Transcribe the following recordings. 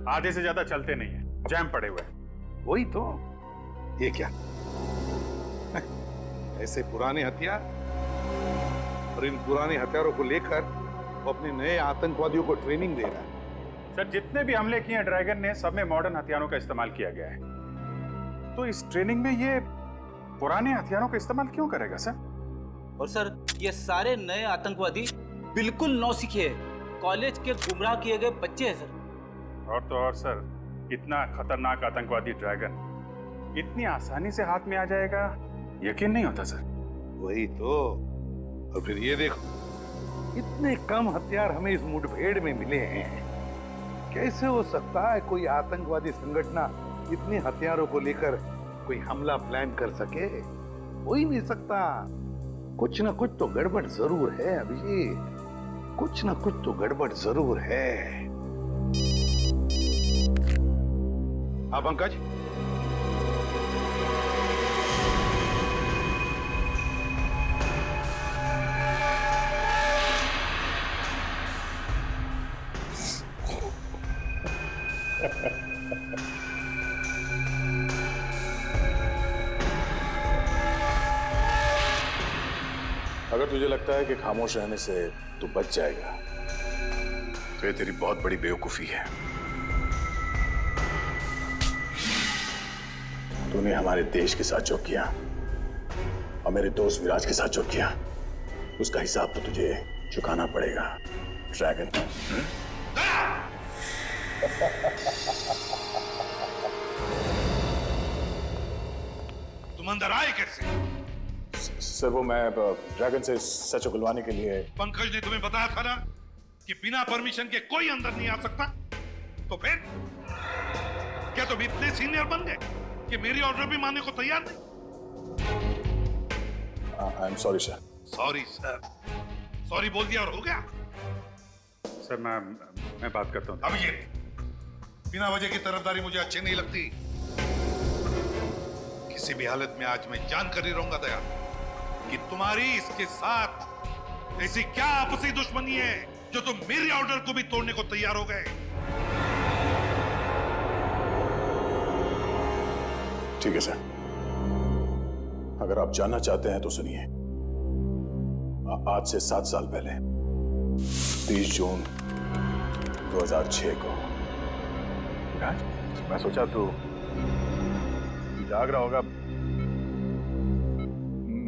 आधे से ज्यादा चलते नहीं है, जैम पड़े हुए हैं। वही तो। ये क्या ऐसे पुराने हथियार, और इन पुराने हथियारों को लेकर वो अपने नए आतंकवादियों को ट्रेनिंग दे रहा है। सर, जितने भी हमले किए हैं ड्रैगन ने, सब में मॉडर्न हथियारों का इस्तेमाल किया गया है। तो इस ट्रेनिंग में ये पुराने हथियारों का इस्तेमाल क्यों करेगा सर? और सर, ये सारे नए आतंकवादी बिल्कुल नौसिखे हैं, कॉलेज के गुमराह किए गए बच्चे हैं सर। और तो और सर, इतना खतरनाक आतंकवादी ड्रैगन इतनी आसानी से हाथ में आ जाएगा, यकीन नहीं होता सर। वही तो। और फिर ये देखो, इतने कम हथियार हमें इस मुठभेड़ में मिले हैं। कैसे हो सकता है कोई आतंकवादी संगठन इतने हथियारों को लेकर कोई हमला प्लान कर सके? हो ही नहीं सकता। कुछ ना कुछ तो गड़बड़ जरूर है अभिजीत, कुछ ना कुछ तो गड़बड़ जरूर है। हाँ पंकज, अगर तुझे लगता है कि खामोश रहने से तू बच जाएगा तो ये तेरी बहुत बड़ी बेवकूफी है। तूने हमारे देश के साथ जो किया और मेरे दोस्त विराज के साथ जो किया, उसका हिसाब तो तुझे चुकाना पड़ेगा ड्रैगन। तुम अंदर आए कैसे? सर, वो मैं ड्रैगन से सच उगलवाने के लिए। पंकज ने तुम्हें बताया था ना कि बिना परमिशन के कोई अंदर नहीं आ सकता। तो फिर क्या तुम इतने सीनियर बन गए कि मेरी ऑर्डर भी मानने को तैयार नहीं? I am sorry sir. Sorry sir, sorry बोल दिया और हो गया? सर मैं बात करता हूँ। अब ये बिना वजह की तरफदारी मुझे अच्छी नहीं लगती। किसी भी हालत में आज मैं जानकर ही रहूंगा दया कि तुम्हारी इसके साथ ऐसी क्या आपसी दुश्मनी है जो तुम मेरी ऑर्डर को भी तोड़ने को तैयार हो गए। ठीक है सर, अगर आप जानना चाहते हैं तो सुनिए। आज से 7 साल पहले 30 जून 2006 को विराज, मैं सोचा तू जाग रहा होगा।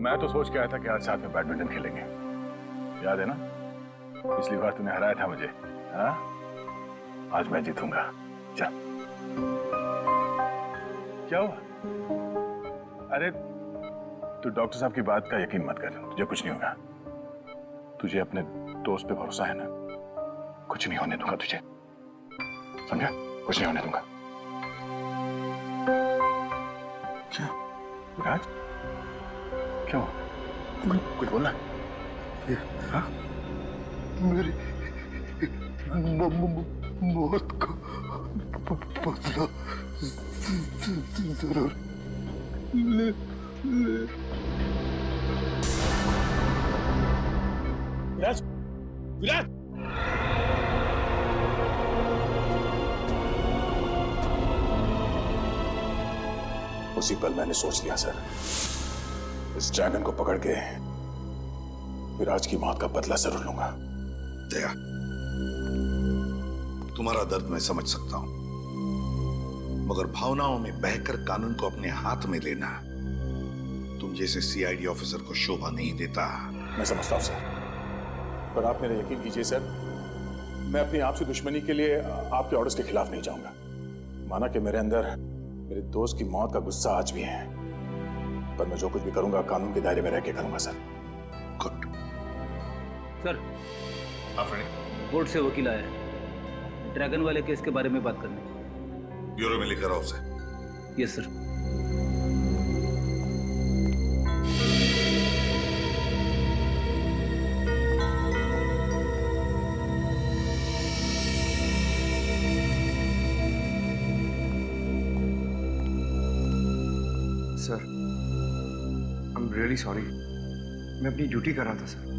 मैं तो सोच के आया था कि आज साथ में बैडमिंटन खेलेंगे, याद है ना? पिछली बार तूने हराया था मुझे। हाँ, आज मैं जीतूंगा। चल। क्या हुआ? अरे तू डॉक्टर साहब की बात का यकीन मत कर, तुझे कुछ नहीं होगा। तुझे अपने दोस्त पे भरोसा है ना? कुछ नहीं होने दूंगा तुझे, समझा? कुछ नहीं होने दूंगा। क्या विराज, क्यों? कुछ बोलना? हाँ? मेरी मौत का बदला जरूर ले। विराज, विराज! उसी पल मैंने सोच लिया सर, इस ड्रैगन को पकड़ के विराज की मौत का बदला जरूर लूंगा। दया, तुम्हारा दर्द मैं समझ सकता हूं, मगर भावनाओं में बहकर कानून को अपने हाथ में लेना तुम जैसे सीआईडी ऑफिसर को शोभा नहीं देता। मैं समझता हूं सर, पर आप मेरा यकीन कीजिए सर, मैं अपनी आपसे दुश्मनी के लिए आपके ऑर्डर्स के खिलाफ नहीं जाऊंगा। माना कि मेरे अंदर मेरे दोस्त की मौत का गुस्सा आज भी है, पर मैं जो कुछ भी करूंगा कानून के दायरे में रह के करूंगा सर। गुड सर, कोर्ट से वकील आया है, ड्रैगन वाले केस के बारे में बात करने। ब्यूरो में लेकर आओ उसे। Yes sir. Sir, I am really sorry, मैं अपनी ड्यूटी कर रहा था सर।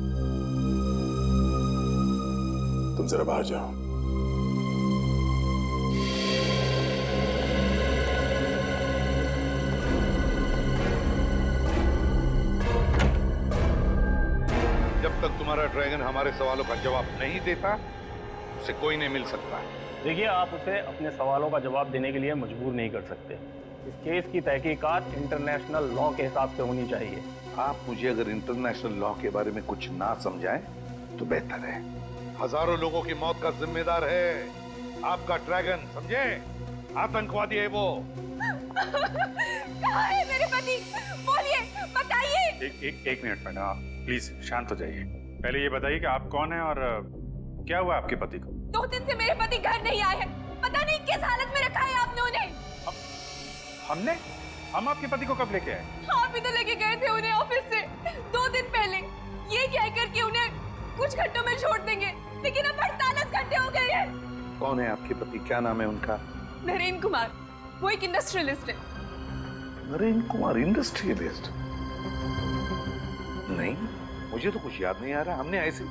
तुम जरा बाहर जाओ। तुम्हारा ड्रैगन हमारे सवालों का जवाब नहीं देता, उसे कोई नहीं मिल सकता। देखिए, आप उसे अपने सवालों का जवाब देने के लिए मजबूर नहीं कर सकते। इस केस की तहकीकात इंटरनेशनल लॉ के हिसाब से होनी चाहिए। आप मुझे अगर इंटरनेशनल लॉ के बारे में कुछ ना समझाएं तो बेहतर है। हजारों लोगों की मौत का जिम्मेदार है आपका ड्रैगन, समझे? आतंकवादी है वो। कहाँ है मेरे पति? बोलिए, बताइए। एक मिनट मैडम, आप प्लीज शांत हो जाइए। पहले ये बताइए कि आप कौन हैं और क्या हुआ आपके पति को? 2 दिन से मेरे पति घर नहीं आए हैं। पता नहीं किस हालत में रखा है आपने उन्हें। हम आपके पति को कब लेके आए? आप ही तो लेके गए थे उन्हें ऑफिस से 2 दिन पहले, ये कहकर कि उन्हें कुछ घंटों में छोड़ देंगे, लेकिन अब 48 घंटे हो गए हैं। कौन है आपके पति? क्या नाम है उनका? नरेन कुमार, वो एक इंडस्ट्रियलिस्ट है। नरेन कुमार इंडस्ट्रियलिस्ट? नहीं, मुझे तो कुछ याद नहीं आ रहा। हमने ऐसे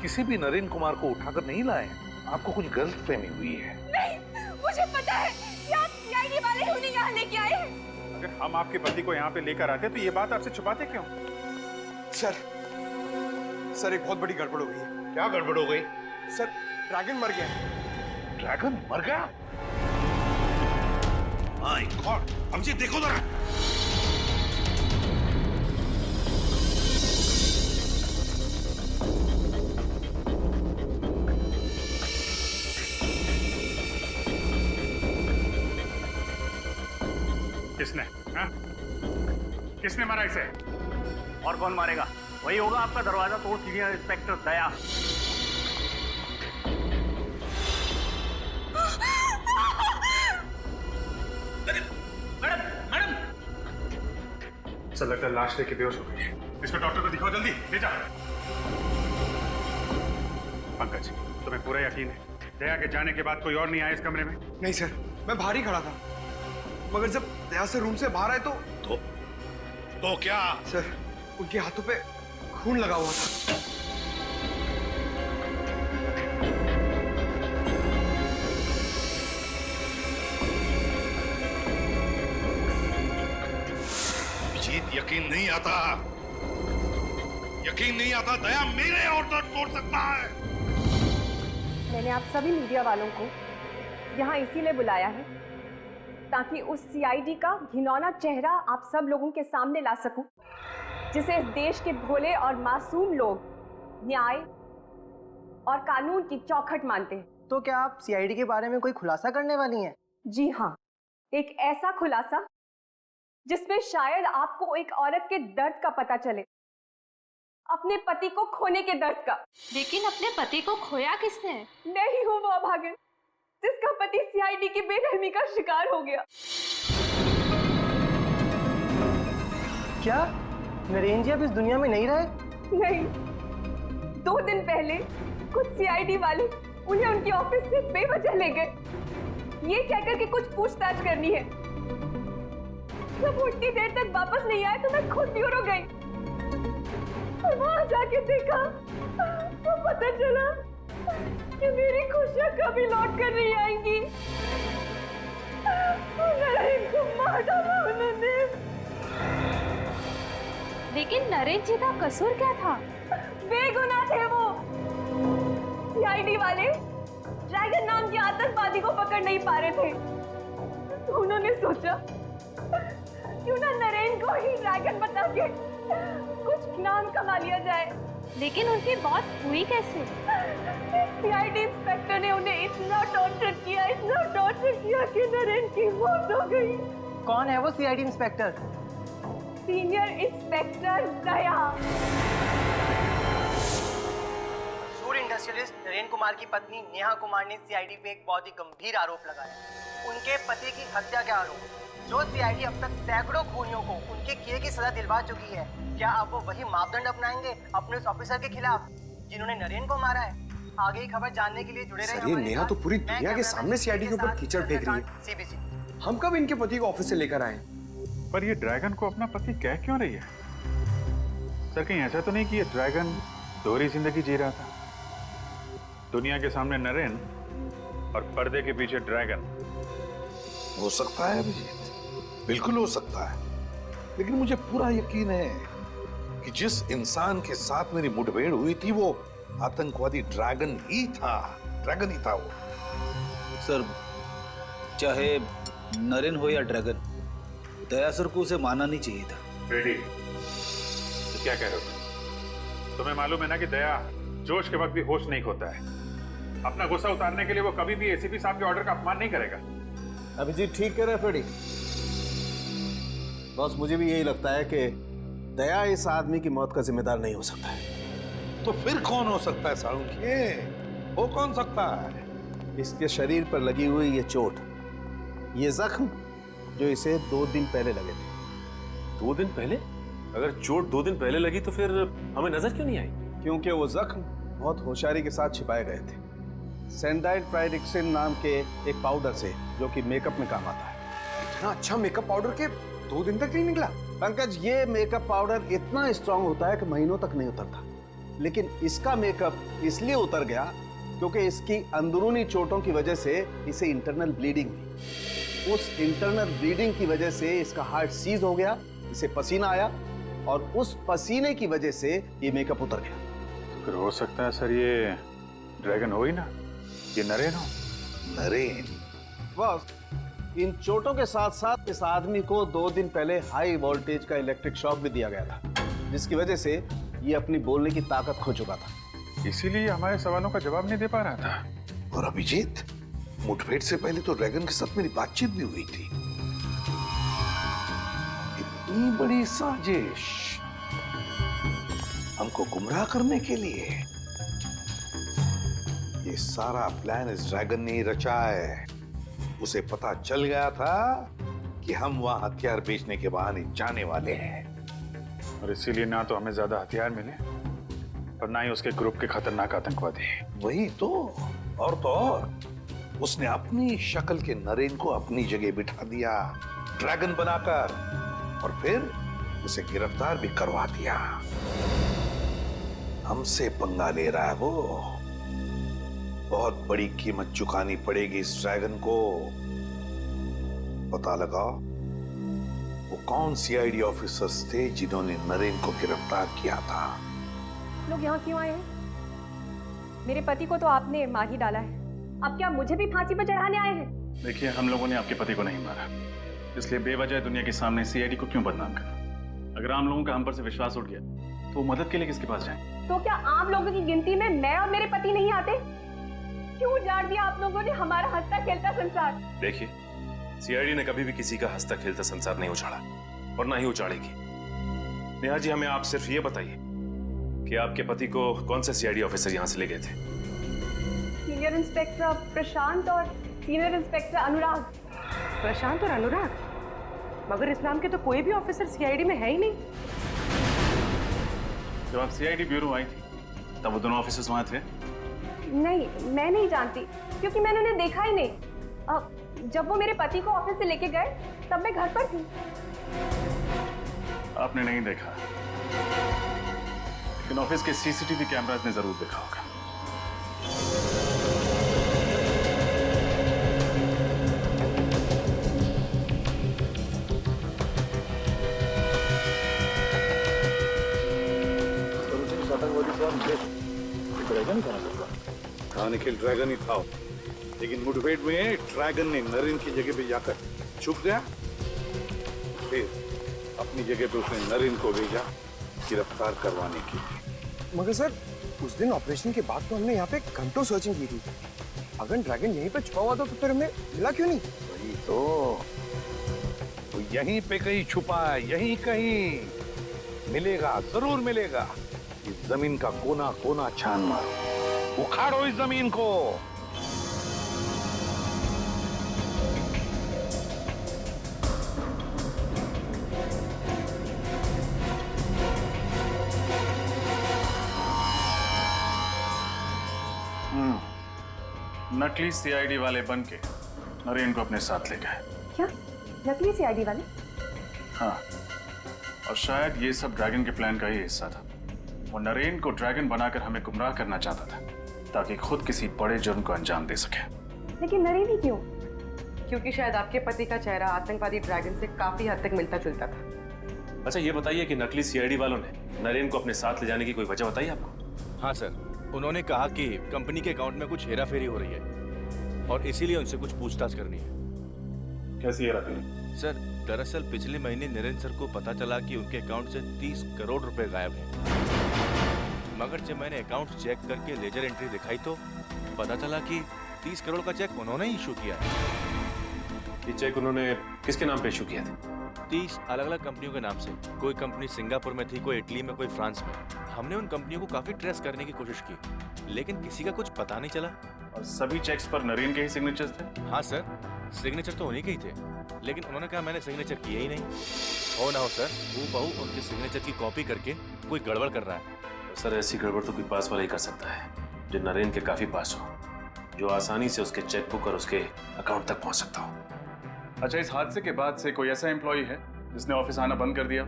किसी भी नरेन कुमार को उठाकर नहीं लाए। आपको कुछ गलतफहमी हुई है। नहीं, मुझे पता है कि आप सीआईडी वाले उन्हें यहाँ लेके आए हैं। अगर हम आपके पति को यहाँ पे लेकर आते तो ये बात आपसे छुपाते क्यों? सर एक बहुत बड़ी गड़बड़ हो गई है। क्या गड़बड़ हो गई? सर, ड्रैगन मर गया। ड्रैगन मर गया? माय गॉड, अभिजीत देखो जरा। किसने? हाँ? किसने मारा इसे? और कौन मारेगा? वही होगा आपका दरवाजा तोड़ सीनियर इंस्पेक्टर दया। मैडम, ऐसा लगता है लाश लेके बेहोश हो गई है। इसको डॉक्टर को दिखाओ, जल्दी ले जाओ। पंकज, तुम्हें पूरा यकीन है दया के जाने के बाद कोई और नहीं आया इस कमरे में? नहीं सर, मैं बाहर ही खड़ा था, मगर जब दया से रूम से बाहर आए तो क्या? सर, उनके हाथों पे खून लगा हुआ था। अभिजीत, यकीन नहीं आता, यकीन नहीं आता दया मेरे ऑर्डर तोड़ सकता है। मैंने आप सभी मीडिया वालों को यहाँ इसीलिए बुलाया है ताकि उस सीआईडी का घिनौना चेहरा आप सब लोगों के सामने ला सकूं, जिसे इस देश के भोले और मासूम लोग न्याय और कानून की चौखट मानते हैं। तो क्या आप सीआईडी के बारे में कोई खुलासा करने वाली हैं? जी हाँ, एक ऐसा खुलासा जिसमें शायद आपको एक औरत के दर्द का पता चले, अपने पति को खोने के दर्द का। लेकिन अपने पति को खोया किसने? नहीं हूँ वो अभागन जिसका पति सीआईडी की बेरहमी का शिकार हो गया। क्या नरेन जी अब इस दुनिया में नहीं रहे? नहीं, 2 दिन पहले कुछ सीआईडी वाले उन्हें उनके ऑफिस से बेवजह ले गए, ये कहकर कि कुछ पूछताछ करनी है। जब वो इतनी देर तक वापस नहीं आए तो मैं खुद ब्यूरो गई और वहां जाके देखा तो पता चला कि मेरी खुशियां कभी लौट कर नहीं आएंगी। नरेन को मार डाला उन्होंने। लेकिन नरेन जी का कसूर क्या था? बेगुनाह थे वो। सीआईडी वाले ड्रैगन नाम के आतंकवादी को पकड़ नहीं पा रहे थे, तो उन्होंने सोचा क्यों ना नरेन को ही ड्रैगन बता के कुछ नाम कमा लिया जाए। लेकिन उनकी मौत हुई कैसे? सीआईडी इंस्पेक्टर ने उन्हें इतना टॉर्चर किया कि नरेन की मौत हो गई। कौन है वो सीआईडी इंस्पेक्टर? सीनियर इंस्पेक्टर दया। मशहूर इंडस्ट्रियलिस्ट नरेन कुमार की पत्नी नेहा कुमार ने सीआईडी पे एक बहुत ही गंभीर आरोप लगाया। उनके पति की हत्या का आरोप, जो सीआईडी अब तक सैकड़ों खूनियों को उनके किए की सजा दिलवा चुकी है। क्या अब वो वही मापदंड अपनाएंगे अपने उस ऑफिसर के खिलाफ जिन्होंने नरेन को मारा है? आगे की खबर जानने के लिए जुड़े रहिए। नेहा तो पूरी दुनिया के सामने सीआईडी के ऊपर कीचड़ फेंक रही है। सीबीसी। हम कब इनके पति को ऑफिस से लेकर आए? पर ये ड्रैगन को अपना पति कह क्यों रही है? सर, कहीं ऐसा तो नहीं कि ये ड्रैगन दोहरी जिंदगी जी रहा था? दुनिया के सामने नरेन और पर्दे के पीछे ड्रैगन। हो सकता है अभिजीत, बिल्कुल हो सकता है, लेकिन मुझे पूरा यकीन है कि जिस इंसान के साथ मेरी मुठभेड़ हुई थी वो आतंकवादी ड्रैगन ही था। ड्रैगन ही था वो। सर, चाहे नरेन हो या ड्रैगन, दया सर को उसे मानना नहीं चाहिए था। बेटी, तो क्या कह रहे हो? तुम्हें मालूम है ना कि दया जोश के वक्त भी होश नहीं खोता है। अपना गुस्सा उतारने के लिए वो कभी भी एसीपी साहब के ऑर्डर का अपमान नहीं करेगा। अभिजीत ठीक कह रहे हैं फ्रेडी। बॉस, मुझे भी यही लगता है कि दया इस आदमी की मौत का जिम्मेदार नहीं हो सकता है। तो फिर कौन हो सकता है साळुंखे? वो कौन सकता है? इसके शरीर पर लगी हुई ये चोट, ये जख्म जो इसे 2 दिन पहले लगे थे। 2 दिन पहले? अगर चोट 2 दिन पहले लगी तो फिर हमें नजर क्यों नहीं आई? क्योंकि वो जख्म बहुत होशियारी के साथ छिपाए गए थे सैंडाइड ट्राइडिक्सिन नाम के एक पाउडर से, जो कि मेकअप में काम आता है। इतना अच्छा मेकअप पाउडर के 2 दिन तक नहीं निकला? पंकज, ये मेकअप पाउडर इतना स्ट्रांग होता है कि महीनों तक नहीं उतरता, लेकिन इसका मेकअप इसलिए उतर गया क्योंकि इसकी अंदरूनी चोटों की वजह से इसे इंटरनल ब्लीडिंग हुई। उस इंटरनल ब्लीडिंग की वजह से इसका हार्ट सीज हो गया, इसे पसीना आया और उस पसीने की वजह से ये मेकअप उतर गया। तो फिर हो सकता है सर ये ड्रैगन हो ही ना, ये नरेन हो। नरेन? बस, इन चोटों के साथ साथ इस आदमी को 2 दिन पहले हाई वोल्टेज का इलेक्ट्रिक शॉक भी दिया गया था, जिसकी वजह से ये अपनी बोलने की ताकत खो चुका था। इसीलिए हमारे सवालों का जवाब नहीं दे पा रहा था। और अभिजीत, मुठभेड़ से पहले तो ड्रैगन के साथ मेरी बातचीत भी हुई थी। इतनी बड़ी साजिश हमको गुमराह करने के लिए, ये सारा प्लान इस ड्रैगन ने ही रचा है। उसे पता चल गया था कि हम वहां हथियार बेचने के बहाने जाने वाले हैं, और इसीलिए ना तो हमें ज्यादा हथियार मिले और ना ही उसके ग्रुप के खतरनाक आतंकवादी। वही तो। और उसने अपनी शक्ल के नरेन को अपनी जगह बिठा दिया ड्रैगन बनाकर, और फिर उसे गिरफ्तार भी करवा दिया। हमसे पंगा ले रहा है वो। बहुत बड़ी कीमत चुकानी पड़ेगी इस ड्रैगन को। पता लगाओ वो कौन सीआईडी ऑफिसर्स थे जिन्होंने नरेन को गिरफ्तार किया था। लोग यहाँ क्यों आए हैं? मेरे पति को तो आपने मार ही डाला है, अब क्या मुझे भी फांसी पर चढ़ाने आए हैं? देखिए, हम लोगों ने आपके पति को नहीं मारा, इसलिए बेवजह दुनिया के सामने सीआईडी को क्यों बदनाम करना? अगर आम लोगों का हम पर से विश्वास उठ गया तो वो मदद के लिए किसके पास जाएं? तो क्या आम लोगों की गिनती में मैं और मेरे पति नहीं आते? क्यों उजाड़ दिया आप लोगों ने हमारा हंसता खेलता संसार? देखिए, सीआईडी ने कभी भी किसी का हंसता खेलता संसार नहीं उछाला और ना ही उछाड़ेगी। नेहा जी, हमें आप सिर्फ ये बताइए कि आपके पति को कौन से सीआईडी ऑफिसर यहाँ से ले गए थे? सीनियर इंस्पेक्टर प्रशांत और सीनियर इंस्पेक्टर अनुराग। प्रशांत और अनुराग? मगर इस नाम के तो कोई भी ऑफिसर सीआईडी में है ही नहीं। जब आप सीआईडी ब्यूरो आई थी तब वो दोनों ऑफिसर्स वहां थे? नहीं, मैं नहीं जानती, क्योंकि मैंने उन्हें देखा ही नहीं। जब वो मेरे पति को ऑफिस से लेके गए तब मैं घर पर थी। आपने नहीं देखा, लेकिन ऑफिस के सीसीटीवी कैमरास ने जरूर देखा होगा। ड्रैगन हाँ निखिल, ड्रैगन ही था, लेकिन मुठभेड़ में ड्रैगन ने नरेन की जगह पे जाकर छुप गया। फिर अपनी जगह पे उसने नरेन को भेजा गिरफ्तार करवाने के लिए। मगर सर, उस दिन ऑपरेशन के बाद तो हमने यहाँ पे घंटों सर्चिंग की थी। अगर ड्रैगन यहीं पे छुपा हुआ था तो फिर हमें मिला क्यों नहीं? वही तो यहीं पे कहीं छुपा है, यहीं कहीं मिलेगा, जरूर मिलेगा। इस जमीन का कोना कोना छान मारो, उखाड़ो इस जमीन को। नकली सीआईडी वाले बन के नरेन को अपने साथ ले गए। क्या नकली सीआईडी वाले? हाँ, और शायद ये सब ड्रैगन के प्लान का ही हिस्सा था। वो नरेन को ड्रैगन बनाकर हमें गुमराह करना चाहता था ताकि खुद किसी बड़े जुर्म को अंजाम दे सके। लेकिन नरेन ही क्यों? क्योंकि शायद आपके पति का चेहरा आतंकवादी ड्रैगन से काफी हद तक मिलता जुलता था। अच्छा ये बताइए कि नकली सीआईडी वालों ने नरेन को अपने साथ ले जाने की कोई वजह बताई आपको? हाँ सर, उन्होंने कहा कि कंपनी के अकाउंट में कुछ हेराफेरी हो रही है और इसीलिए उनसे कुछ पूछताछ करनी है। कैसी हेराफेरी? सर दरअसल पिछले महीने नरेन सर को पता चला कि उनके अकाउंट से 30 करोड़ रुपए गायब हैं। मगर जब मैंने अकाउंट चेक करके लेजर एंट्री दिखाई तो पता चला कि 30 करोड़ का चेक उन्होंने ही इशू किया है। ये चेक उन्होंने किसके नाम पे इशू किया था? 30 अलग अलग कंपनियों के नाम से। कोई कंपनी सिंगापुर में थी, कोई इटली में, कोई फ्रांस में। हमने उन कंपनियों को काफी ट्रेस करने की कोशिश की, लेकिन किसी का कुछ पता नहीं चला। और सभी चेक्स पर नरेन के ही सिग्नेचर्स थे? हाँ सर, सिग्नेचर तो उन्हीं के ही थे, लेकिन उन्होंने कहा मैंने सिग्नेचर किया ही नहीं। हो ना हो सर, हूबहू उनके सिग्नेचर की कॉपी करके कोई गड़बड़ कर रहा है। सर ऐसी गड़बड़ तो कोई पास वाला ही कर सकता है जो नरेन के काफी पास हो, जो आसानी से उसके चेकबुक और उसके अकाउंट तक पहुंच सकता हो। अच्छा, इस हादसे के बाद से कोई ऐसा एम्प्लॉय है जिसने ऑफिस आना बंद कर दिया?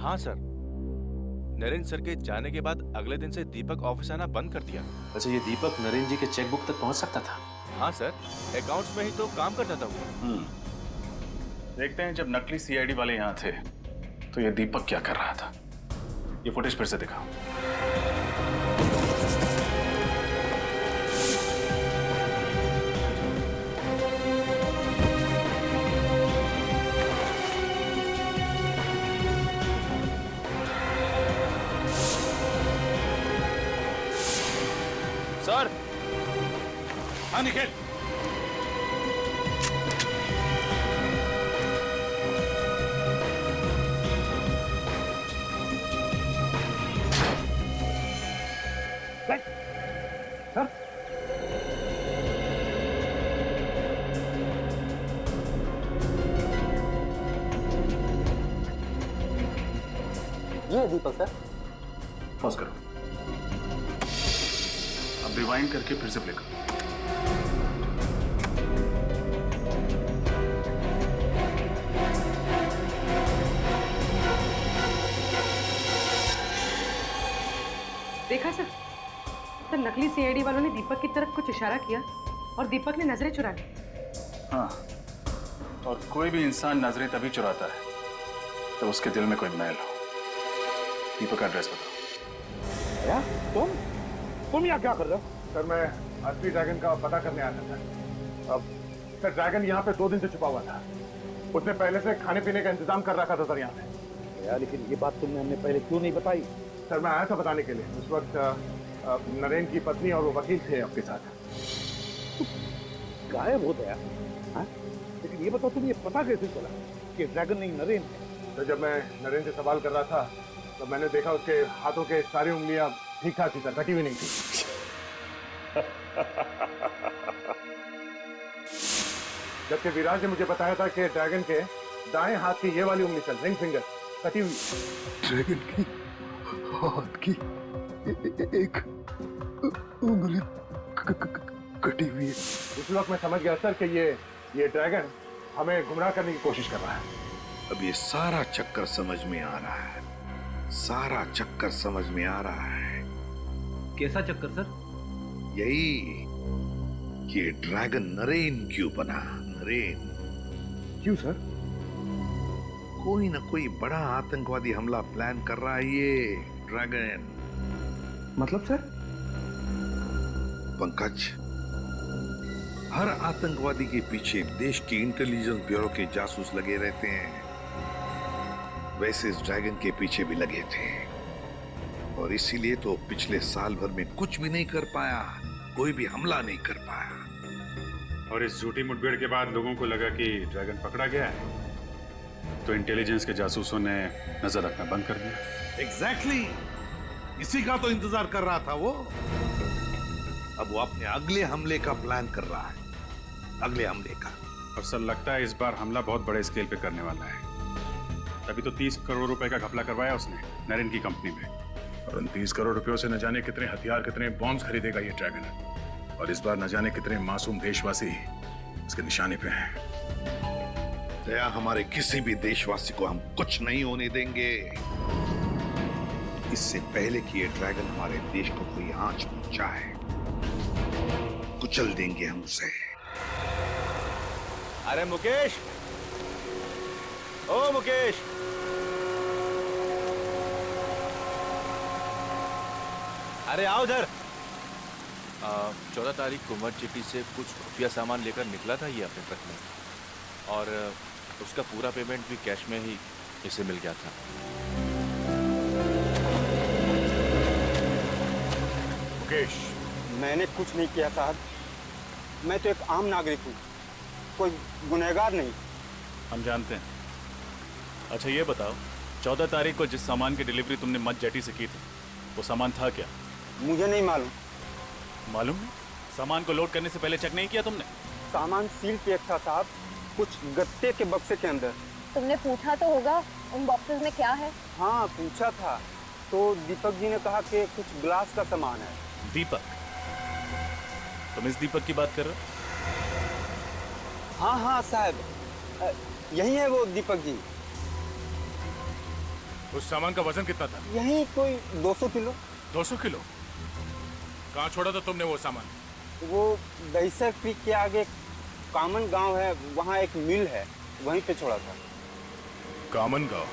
हाँ सर, नरेन सर के जाने के बाद अगले दिन से दीपक ऑफिस आना बंद कर दिया। अच्छा, ये दीपक नरेन जी के चेकबुक तक पहुंच सकता था? हाँ सर, अकाउंट्स में ही तो काम करता था वो। देखते हैं जब नकली सीआईडी वाले यहाँ थे तो ये दीपक क्या कर रहा था। ये फुटेज फिर से दिखाओ। सर, हाँ निखिल, ये दीपक सर। पॉज करो, अब रिवाइंड करके फिर से प्ले करो। देखा सर, तो नकली सीआईडी वालों ने दीपक की तरफ कुछ इशारा किया और दीपक ने नजरें चुरा ली। हाँ, और कोई भी इंसान नजरें तभी चुराता है जब उसके दिल में कोई मैल हो। दीपक का एड्रेस बताओ। क्या? तुम यहाँ क्या कर रहे हो? सर मैं असली ड्रैगन का पता करने आया था सर। अब सर ड्रैगन यहाँ पे 2 दिन से छुपा हुआ था। उसने पहले से खाने पीने का इंतजाम कर रखा था सर यहाँ पे। यार लेकिन ये बात तुमने हमें पहले क्यों नहीं बताई? सर मैं आया था बताने के लिए। उस वक्त नरेन की पत्नी और वो वकील थे आपके साथ। गायब हो गया? हाँ? लेकिन ये बताओ तुम ये पता कैसे चला कि ड्रैगन नहीं नरेन? तो जब मैं नरेन से सवाल कर रहा था तो मैंने देखा उसके हाथों के सारी उंगलियां ठीक ठाक थी सर, कटी हुई नहीं थी। जबकि विराज ने मुझे बताया था कि ड्रैगन के दाएं हाथ की ये वाली उंगली सर, रिंग फिंगर, कटी हुई। ड्रैगन की हाथ की एक उंगली कटी हुई है। उस वक्त मैं समझ गया सर कि ये ड्रैगन हमें गुमराह करने की कोशिश कर रहा है। अब ये सारा चक्कर समझ में आ रहा है, सारा चक्कर समझ में आ रहा है। कैसा चक्कर सर? यही कि ड्रैगन नरेन क्यों बना? नरेन क्यों सर? कोई ना कोई बड़ा आतंकवादी हमला प्लान कर रहा है ये ड्रैगन। मतलब सर? पंकज, हर आतंकवादी के पीछे देश के इंटेलिजेंस ब्यूरो के जासूस लगे रहते हैं। वैसे इस ड्रैगन के पीछे भी लगे थे और इसीलिए तो पिछले साल भर में कुछ भी नहीं कर पाया, कोई भी हमला नहीं कर पाया। और इस झूठी मुठभेड़ के बाद लोगों को लगा कि ड्रैगन पकड़ा गया है, तो इंटेलिजेंस के जासूसों ने नजर रखना बंद कर दिया। एग्जैक्टली, इसी का तो इंतजार कर रहा था वो। अब वो अपने अगले हमले का प्लान कर रहा है, अगले हमले का। और सर लगता है इस बार हमला बहुत बड़े स्केल पे करने वाला है। तभी तो 30 करोड़ रुपए का घपला करवाया उसने नरेन की कंपनी में। और उन 30 करोड़ रुपयों से न जाने कितने हथियार, कितने बॉम्ब्स खरीदेगा ये ड्रैगन। और इस बार न जाने कितने मासूम देशवासी उसके निशाने पे हैं। दया, हमारे किसी भी देशवासी को हम कुछ नहीं होने देंगे। इससे पहले कि ये ड्रैगन हमारे देश को कोई आंच पहुंचाए, कुचल देंगे हम उसे। अरे मुकेश, ओ मुकेश, अरे आओ उधर। 14 तारीख को मर्ज सिटी से कुछ खुफिया सामान लेकर निकला था ये अपने ट्रक में, और उसका पूरा पेमेंट भी कैश में ही इसे मिल गया था। मुकेश, मैंने कुछ नहीं किया साहब। मैं तो एक आम नागरिक हूँ, कोई गुनहगार नहीं। हम जानते हैं। अच्छा ये बताओ, 14 तारीख को जिस सामान की डिलीवरी तुमने मत जेटी से की थी, वो सामान था क्या? मुझे नहीं मालूम। मालूम नहीं? सामान को लोड करने से पहले चेक नहीं किया तुमने? सामान सील पैक था साहब, कुछ गत्ते के बक्से के अंदर। तुमने पूछा तो होगा उन बॉक्सेस में क्या है? हाँ पूछा था, तो दीपक जी ने कहा कि कुछ ग्लास का सामान है। दीपक? तुम इस दीपक की बात कर रहे हो? हाँ हाँ साहब, यही है वो दीपक जी। उस सामान का वजन कितना था? यही कोई 200 किलो। 200 किलो? कहाँ छोड़ा था तुमने वो सामान? वो दहीसर क्रीक के आगे कामन गांव है, वहाँ एक मिल है, वहीं पे छोड़ा था। कामन गांव?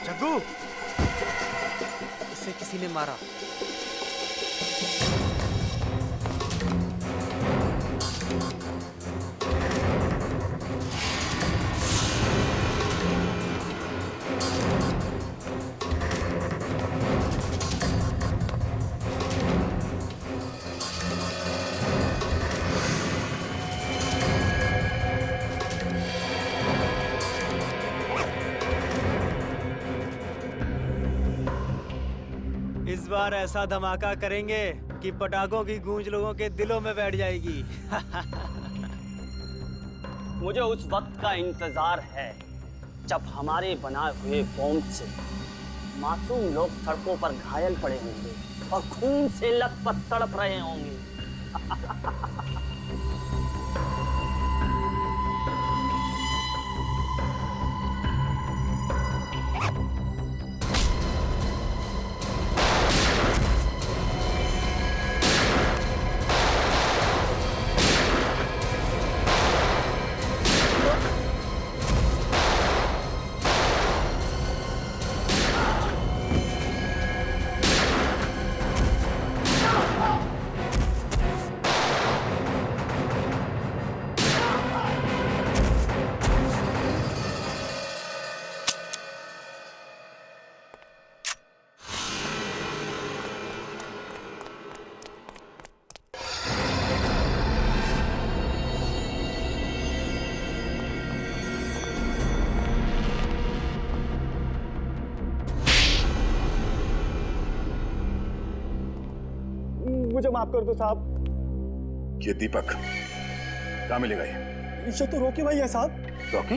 जग्गू, इसे किसी ने मारा। इस बार ऐसा धमाका करेंगे कि पटाखों की गूंज लोगों के दिलों में बैठ जाएगी। मुझे उस वक्त का इंतजार है जब हमारे बनाए हुए बॉम्ब से मासूम लोग सड़कों पर घायल पड़े होंगे और खून से लथपथ तड़प रहे होंगे। मुझे माफ कर दो साहब। ये दीपक कहाँ मिलेगा ये तो रॉकी भाई है साहब। रॉकी?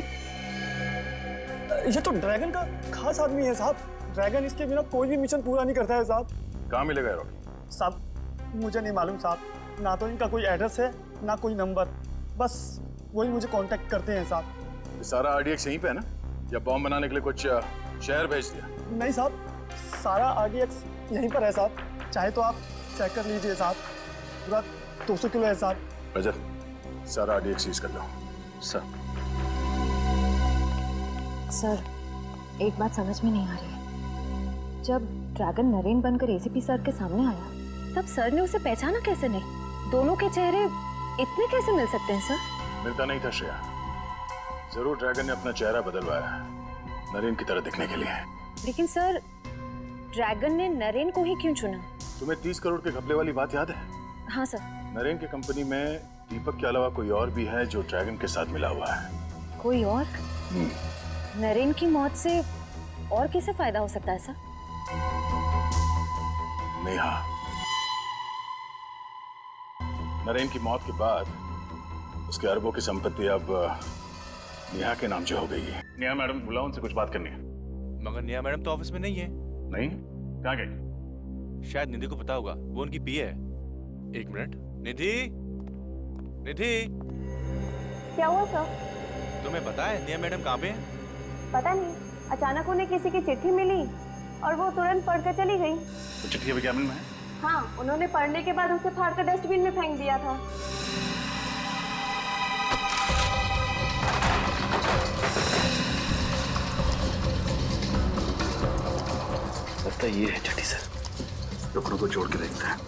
ये तो ड्रैगन का खास आदमी है साहब। ड्रैगन इसके बिना कोई भी मिशन पूरा नहीं करता है साहब। कहाँ मिलेगा रॉकी? साहब मुझे नहीं मालूम साहब, ना तो इनका कोई एड्रेस है ना कोई नंबर, बस वही मुझे कांटेक्ट करते हैं साहब। ये सारा आरडीएक्स यहीं पे है ना, या बॉम्ब बनाने के लिए कुछ शहर भेज दिया? नहीं साहब, सारा आरडीएक्स यहीं पर है साहब, चाहे तो आप चेक कर लीजिए साहब। पूरा 200 किलो है साहब। रजत, सारा आरडीएक्स सीज कर लो। सर सर, एक बात समझ में नहीं आ रही है। जब ड्रैगन नरेन बनकर एसीपी सर के सामने आया तब सर ने उसे पहचाना कैसे नहीं? दोनों के चेहरे इतने कैसे मिल सकते हैं सर? मिलता नहीं था श्रेया, जरूर ड्रैगन ने अपना चेहरा बदलवाया नरेन की तरह दिखने के लिए। लेकिन सर, ड्रैगन ने नरेन को ही क्यों चुना? तुम्हें 30 करोड़ के घपले वाली बात याद है? हाँ सर। नरेन की कंपनी में दीपक के अलावा कोई और भी है जो ड्रैगन के साथ मिला हुआ है। कोई और? नरेन की मौत से और किसे फायदा हो सकता है सर? नेहा। नरेन की मौत के बाद उसके अरबों की संपत्ति अब नेहा के नाम से हो गई है। नेहा मैडम बुलाओ, उनसे कुछ बात करनी है। मगर नेहा मैडम तो ऑफिस में नहीं है। नहीं? कहाँ गई? शायद निधि को पता होगा, वो उनकी पीए है। एक मिनट। निधि, निधि, क्या हुआ सर? तुम्हें पता है नेहा मैडम कहाँ पे है? पता नहीं, अचानक उन्हें किसी की चिट्ठी मिली और वो तुरंत पढ़कर चली गई। तो चिट्ठी अभी कैबिन में है? हाँ, उन्होंने पढ़ने के बाद उसे फाड़कर डस्टबिन में फेंक दिया था। लगता है ये है चिट्ठी सर। टुकड़ों को जोड़ के देखते हैं।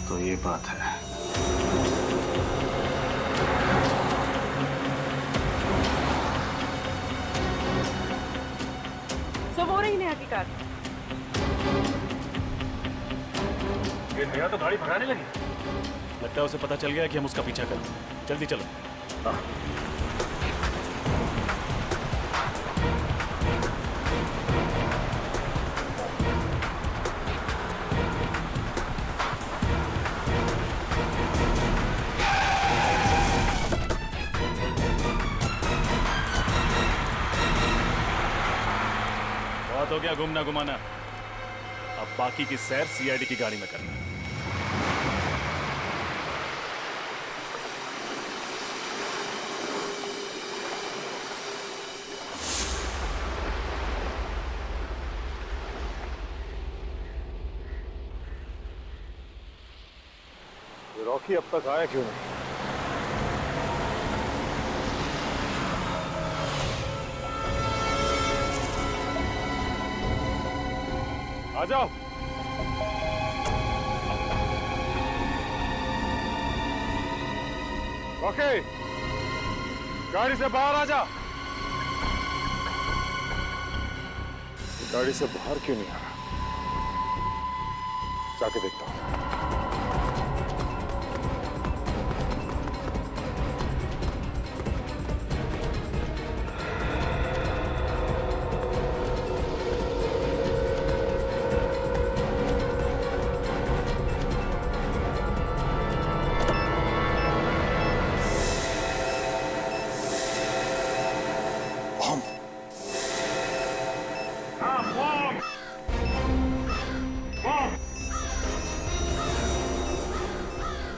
तो ये बात है। सब हो रही नेहा की कार। ये नेहा तो गाड़ी भगाने लगी। लगता है उसे पता चल गया कि हम उसका पीछा करें। जल्दी चलो। बहुत हो गया घूमना घुमाना, अब बाकी की सैर सीआईडी की गाड़ी में करना। रॉकी अब तक आया क्यों नहीं? आ जाओ। रॉकी, गाड़ी से बाहर आ जा। गाड़ी से बाहर क्यों नहीं आ रहा? जाके देखता हूं।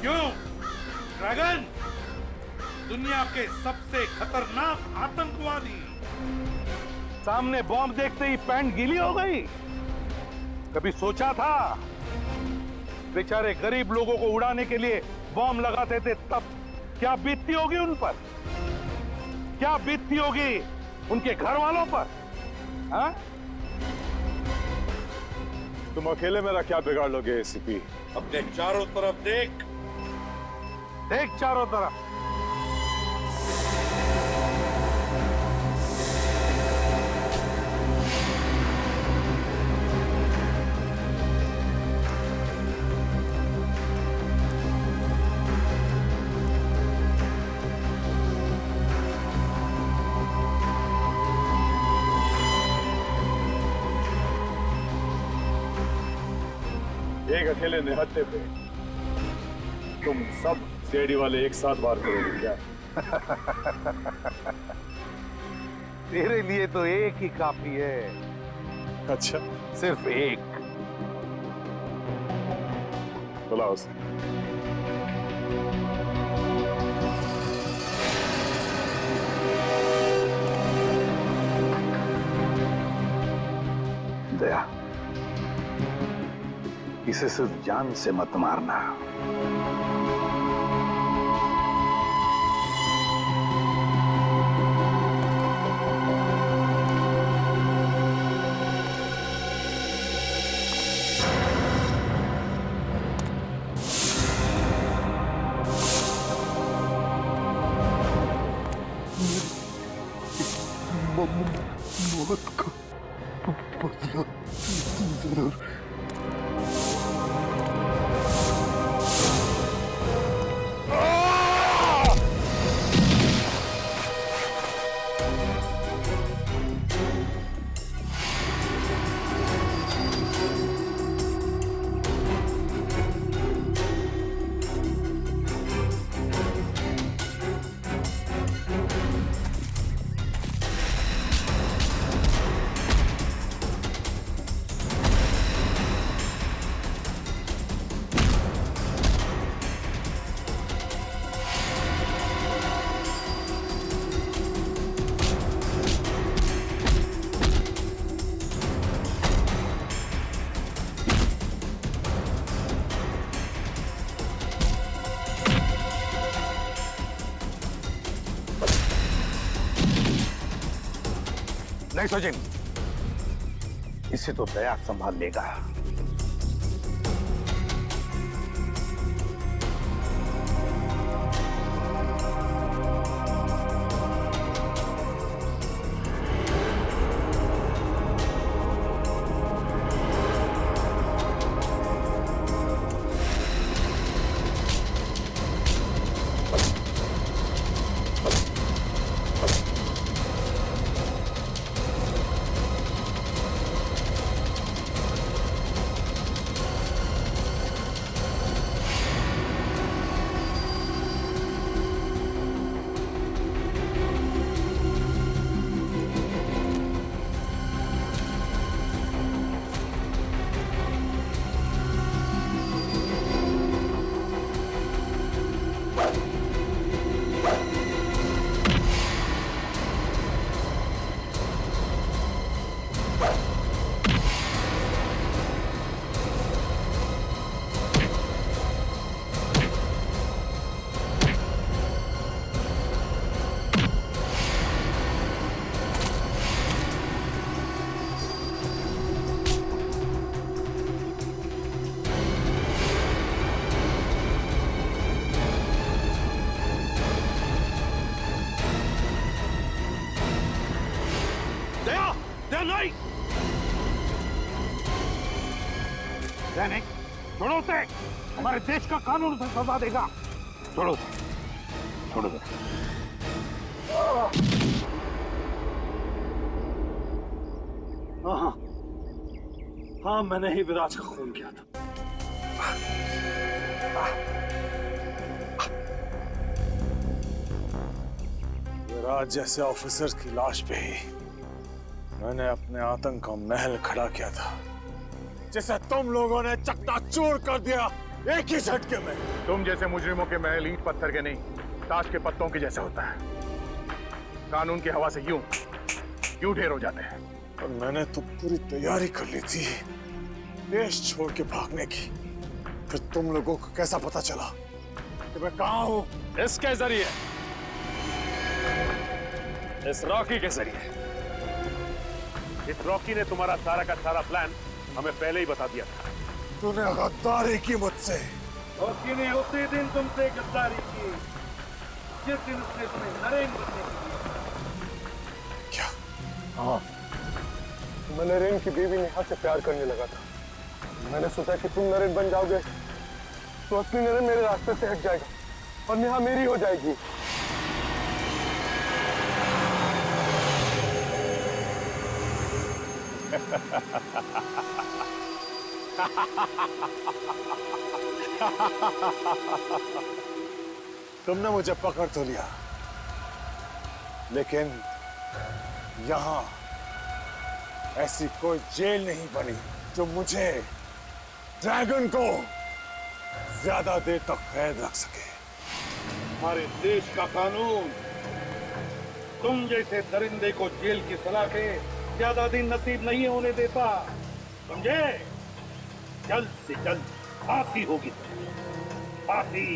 क्यों? ड्रैगन दुनिया के सबसे खतरनाक आतंकवादी। सामने बॉम्ब देखते ही पैंट गीली हो गई। कभी सोचा था बेचारे गरीब लोगों को उड़ाने के लिए बॉम्ब लगाते थे तब क्या बीतती होगी उन पर? क्या बीतती होगी उनके घर वालों पर? हाँ? तुम अकेले मेरा क्या बिगाड़ लोगे एसीपी? अपने चारों तरफ देख, देख चारों तरफ। एक अकेले निहत्थे पे तुम सब सीआईडी वाले एक साथ वार करोगे क्या? तेरे लिए तो एक ही काफी है। अच्छा, सिर्फ एक। बुलाओ उसे। दया, इसे सिर्फ जान से मत मारना। मौत को बदला जरूर। नहीं सचिन, इसे तो दया संभाल लेगा। नहीं, नहीं, छोड़ो उसे। हमारे देश का कानून उसे सजा देगा। छोड़ो उसे, छोड़ो उसे। हाँ, हाँ, मैंने ही विराज का खून किया था। विराज जैसे ऑफिसर की लाश पे ही मैंने अपने आतंक का महल खड़ा किया था, जिसे तुम लोगों ने चकनाचूर कर दिया एक ही झटके में। तुम जैसे मुजरिमों के महल ईंट पत्थर के नहीं, ताश के पत्तों के जैसे होता है। कानून की हवा से यूं ढेर हो जाते हैं। और मैंने तो पूरी तैयारी कर ली थी देश छोड़ के भागने की। फिर तुम लोगों को कैसा पता चला कि मैं कहां हूं? इसके जरिए, इस रॉकी के जरिए। इस रॉकी ने तुम्हारा सारा का सारा प्लान हमें पहले ही बता दिया था। तूने गद्दारी की मुझसे। रॉकी ने उसी दिन तुमसे गद्दारी की जिस दिन उसने तुम्हें नरेन बनने के लिए। क्या? हाँ, मैं नरेन की बीवी नेहा से प्यार करने लगा था। मैंने सोचा कि तुम नरेन बन जाओगे तो असली नरेन मेरे रास्ते से हट जाएगा और नेहा मेरी हो जाएगी। तुमने मुझे पकड़ तो लिया, लेकिन यहां ऐसी कोई जेल नहीं बनी जो मुझे, ड्रैगन को, ज्यादा देर तक कैद रख सके। हमारे देश का कानून तुम जैसे दरिंदे को जेल की सलाखें ज्यादा दिन नसीब नहीं होने देता, समझे? जल्द से जल्द फांसी होगी, फांसी।